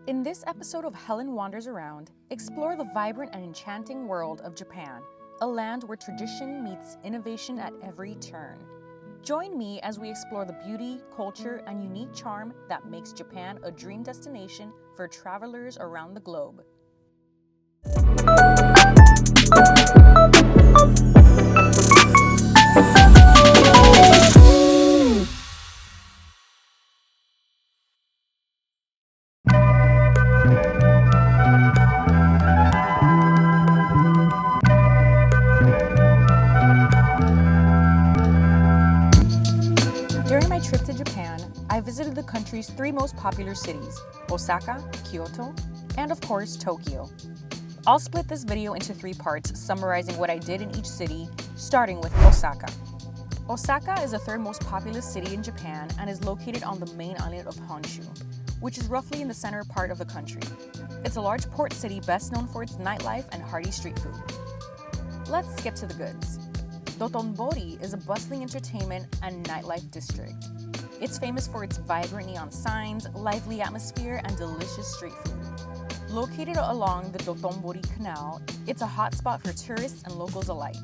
In this episode of Helen Wanders Around, explore the vibrant and enchanting world of Japan, a land where tradition meets innovation at every turn. Join me as we explore the beauty, culture, and unique charm that makes Japan a dream destination for travelers around the globe. During my trip to Japan, I visited the country's three most popular cities, Osaka, Kyoto, and of course, Tokyo. I'll split this video into three parts, summarizing what I did in each city, starting with Osaka. Osaka is the third most populous city in Japan and is located on the main island of Honshu, which is roughly in the center part of the country. It's a large port city best known for its nightlife and hearty street food. Let's skip to the goods. Dotonbori is a bustling entertainment and nightlife district. It's famous for its vibrant neon signs, lively atmosphere, and delicious street food. Located along the Dotonbori Canal, it's a hotspot for tourists and locals alike.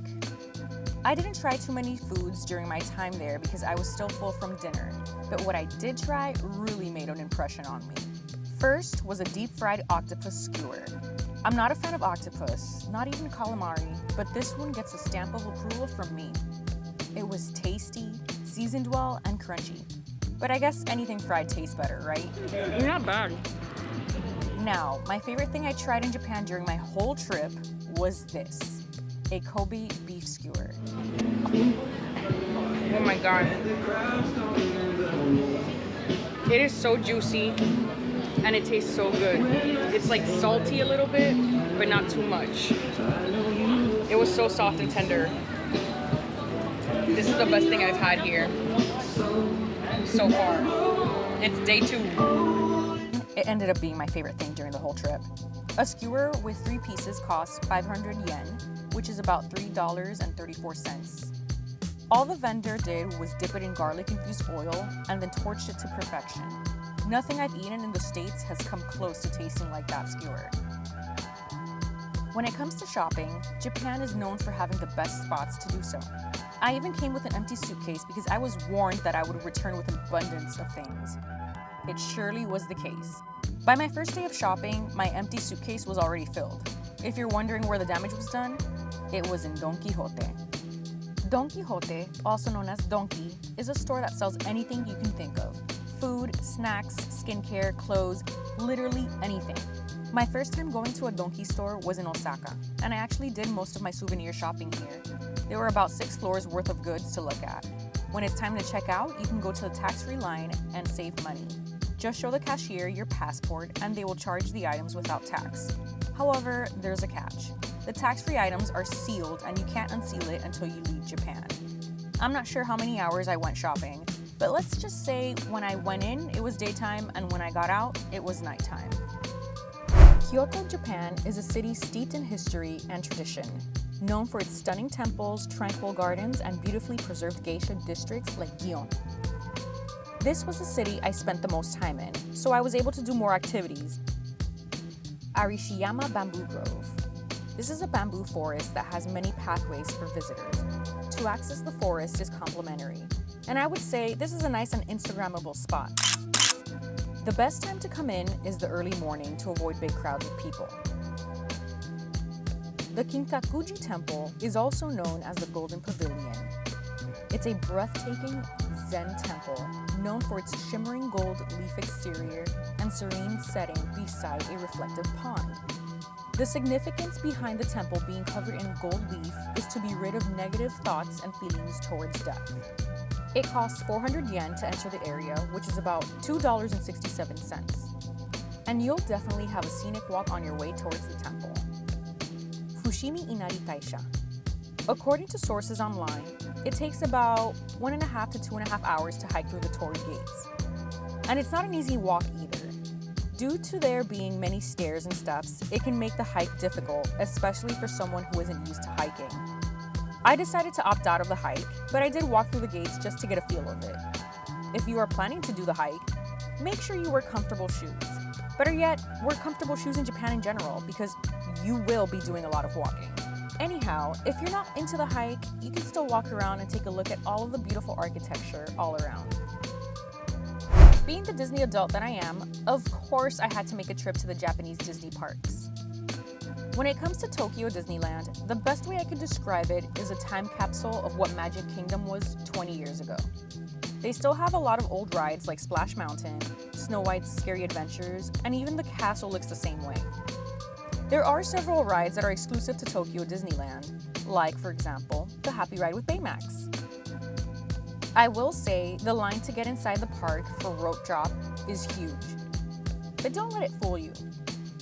I didn't try too many foods during my time there because I was still full from dinner, but what I did try really made an impression on me. First was a deep-fried octopus skewer. I'm not a fan of octopus, not even calamari, but this one gets a stamp of approval from me. It was tasty, seasoned well, and crunchy. But I guess anything fried tastes better, right? Not bad. Now, my favorite thing I tried in Japan during my whole trip was this, a Kobe beef skewer. Oh my god. It is so juicy and it tastes so good. It's like salty a little bit, but not too much. It was so soft and tender. This is the best thing I've had here so far. It's day 2. It ended up being my favorite thing during the whole trip. A skewer with 3 pieces costs 500 yen, which is about $3.34. All the vendor did was dip it in garlic-infused oil and then torched it to perfection. Nothing I've eaten in the States has come close to tasting like that skewer. When it comes to shopping, Japan is known for having the best spots to do so. I even came with an empty suitcase because I was warned that I would return with an abundance of things. It surely was the case. By my first day of shopping, my empty suitcase was already filled. If you're wondering where the damage was done, it was in Don Quixote. Don Quixote, also known as Donkey, is a store that sells anything you can think of. Food, snacks, skincare, clothes, literally anything. My first time going to a Donkey store was in Osaka, and I actually did most of my souvenir shopping here. There were about 6 floors worth of goods to look at. When it's time to check out, you can go to the tax-free line and save money. Just show the cashier your passport and they will charge the items without tax. However, there's a catch. The tax-free items are sealed and you can't unseal it until you leave Japan. I'm not sure how many hours I went shopping, but let's just say when I went in, it was daytime, and when I got out, it was nighttime. Kyoto, Japan is a city steeped in history and tradition, known for its stunning temples, tranquil gardens, and beautifully preserved geisha districts like Gion. This was the city I spent the most time in, so I was able to do more activities. Arishiyama Bamboo Grove. This is a bamboo forest that has many pathways for visitors. To access the forest is complimentary, and I would say this is a nice and Instagrammable spot. The best time to come in is the early morning to avoid big crowds of people. The Kinkakuji Temple is also known as the Golden Pavilion. It's a breathtaking Zen temple known for its shimmering gold leaf exterior and serene setting beside a reflective pond. The significance behind the temple being covered in gold leaf is to be rid of negative thoughts and feelings towards death. It costs 400 yen to enter the area, which is about $2.67. And you'll definitely have a scenic walk on your way towards the temple. Fushimi Inari Taisha. According to sources online, it takes about 1.5 to 2.5 hours to hike through the torii gates. And it's not an easy walk either. Due to there being many stairs and steps, it can make the hike difficult, especially for someone who isn't used to hiking. I decided to opt out of the hike, but I did walk through the gates just to get a feel of it. If you are planning to do the hike, make sure you wear comfortable shoes. Better yet, wear comfortable shoes in Japan in general because you will be doing a lot of walking. Anyhow, if you're not into the hike, you can still walk around and take a look at all of the beautiful architecture all around. Being the Disney adult that I am, of course I had to make a trip to the Japanese Disney parks. When it comes to Tokyo Disneyland, the best way I could describe it is a time capsule of what Magic Kingdom was 20 years ago. They still have a lot of old rides like Splash Mountain, Snow White's Scary Adventures, and even the castle looks the same way. There are several rides that are exclusive to Tokyo Disneyland, like, for example, the Happy Ride with Baymax. I will say the line to get inside the park for Rope Drop is huge. But don't let it fool you.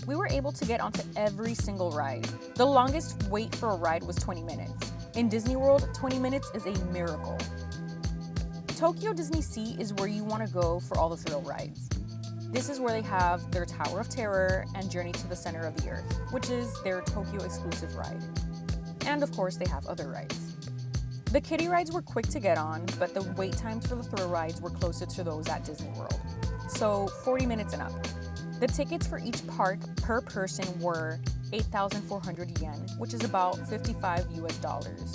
We were able to get onto every single ride. The longest wait for a ride was 20 minutes. In Disney World, 20 minutes is a miracle. Tokyo Disney Sea is where you want to go for all the thrill rides. This is where they have their Tower of Terror and Journey to the Center of the Earth, which is their Tokyo exclusive ride. And of course, they have other rides. The kiddie rides were quick to get on, but the wait times for the thrill rides were closer to those at Disney World. So 40 minutes and up. The tickets for each park per person were 8,400 yen, which is about $55 US.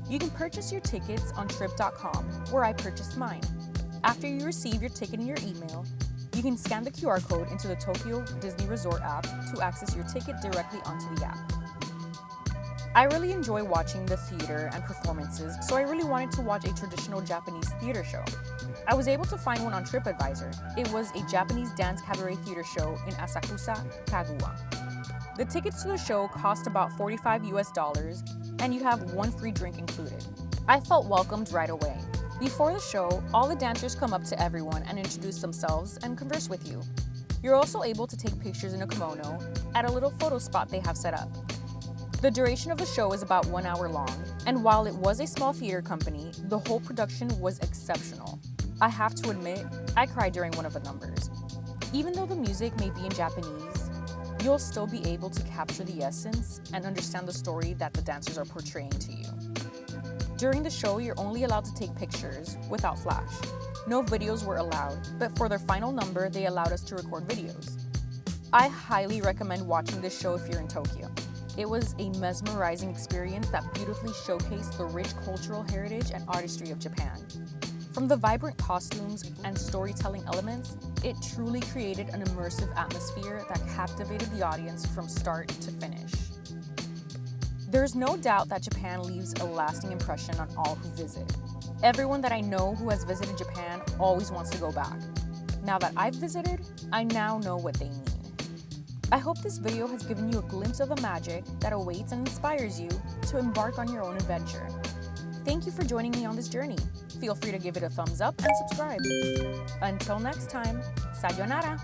You can purchase your tickets on trip.com, where I purchased mine. After you receive your ticket in your email, you can scan the QR code into the Tokyo Disney Resort app to access your ticket directly onto the app. I really enjoy watching the theater and performances, so I really wanted to watch a traditional Japanese theater show. I was able to find one on TripAdvisor. It was a Japanese dance cabaret theater show in Asakusa, Kaguya. The tickets to the show cost about $45 US, and you have one free drink included. I felt welcomed right away. Before the show, all the dancers come up to everyone and introduce themselves and converse with you. You're also able to take pictures in a kimono at a little photo spot they have set up. The duration of the show is about 1 hour long, and while it was a small theater company, the whole production was exceptional. I have to admit, I cried during one of the numbers. Even though the music may be in Japanese, you'll still be able to capture the essence and understand the story that the dancers are portraying to you. During the show, you're only allowed to take pictures without flash. No videos were allowed, but for their final number, they allowed us to record videos. I highly recommend watching this show if you're in Tokyo. It was a mesmerizing experience that beautifully showcased the rich cultural heritage and artistry of Japan. From the vibrant costumes and storytelling elements, it truly created an immersive atmosphere that captivated the audience from start to finish. There's no doubt that Japan leaves a lasting impression on all who visit. Everyone that I know who has visited Japan always wants to go back. Now that I've visited, I now know what they mean. I hope this video has given you a glimpse of the magic that awaits and inspires you to embark on your own adventure. Thank you for joining me on this journey. Feel free to give it a thumbs up and subscribe. Until next time, sayonara!